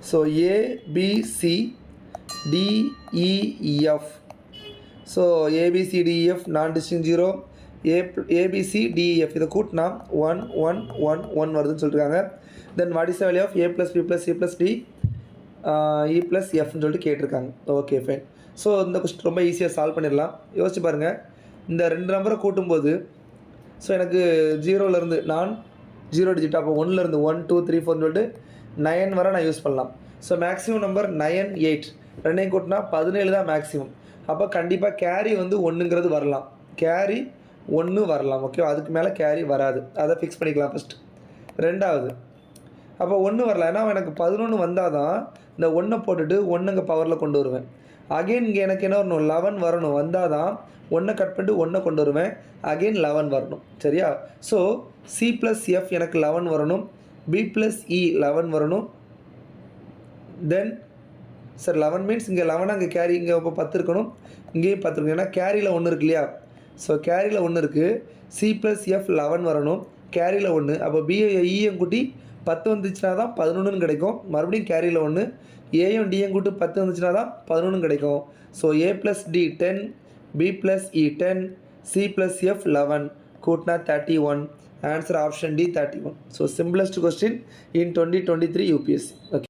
So ABCDEF. So ABCDEF நான் டிஸ்டிங் zero. ABCDEF இதை கூட்டினா 1 1 1 1 வருதுன்னு சொல்லியிருக்காங்க. Then what is the value of A + B + C + D E + Fன்னு சொல்லிட்டு கேட்டிருக்காங்க. Okay fine. ஸோ இந்த கொஸ்டின் ரொம்ப ஈஸியாக சால்வ் பண்ணிடலாம். யோசிச்சு பாருங்கள், இந்த 2 நம்பரை கூட்டும்போது ஸோ எனக்கு 0லேருந்து நான் 0 டிஜிட், அப்போ 1லேருந்து 1 2 3 4ன்னு சொல்லிட்டு 9 வரை நான் யூஸ் பண்ணலாம். ஸோ மேக்ஸிமம் நம்பர் 9 8 ரெண்டையும் கூட்டினா 17 தான் மேக்ஸிமம். அப்போ கண்டிப்பாக கேரி வந்து 1ங்கிறது வரலாம், கேரி 1 வரலாம். ஓகே, அதுக்கு மேலே கேரி வராது, அதை ஃபிக்ஸ் பண்ணிக்கலாம் ஃபஸ்ட்டு. ரெண்டாவது, அப்போ 1 வரல, ஏன்னா எனக்கு 11 வந்தால் தான் இந்த 1 போட்டுட்டு 1 பவரில் கொண்டு வருவேன். அகெயின் இங்கே எனக்கு என்ன வரணும், 11 வரணும். வந்தால் தான் 1 கட் பண்ணிட்டு 1 கொண்டு வருவேன், அகெயின் 11 வரணும். சரியா? ஸோ C + F எனக்கு 11 வரணும், B + E 11 வரணும். தென் சார் 11 மீன்ஸ் இங்கே 11 அங்கே கேரி, இங்கே இப்போ 10 இருக்கணும், இங்கேயும் 10 இருக்கணும், ஏன்னா கேரியில் 1 இருக்கு இல்லையா? ஸோ கேரியில் 1 இருக்குது. C + F 11 வரணும், கேரியில் 1. அப்போ BEயும் கூட்டி 10 வந்துச்சுன்னா தான் 11ன்னு கிடைக்கும். மறுபடியும் கேரியில் 1, ஏயும் டியும் கூட்டு 10 வந்துச்சுன்னா தான் 11ன்னு கிடைக்கும். So A + D 10, B + E 10, C + F 11 கூட்டினா 31. Answer option D 31. So simplest question in 2023 UPSC. Okay.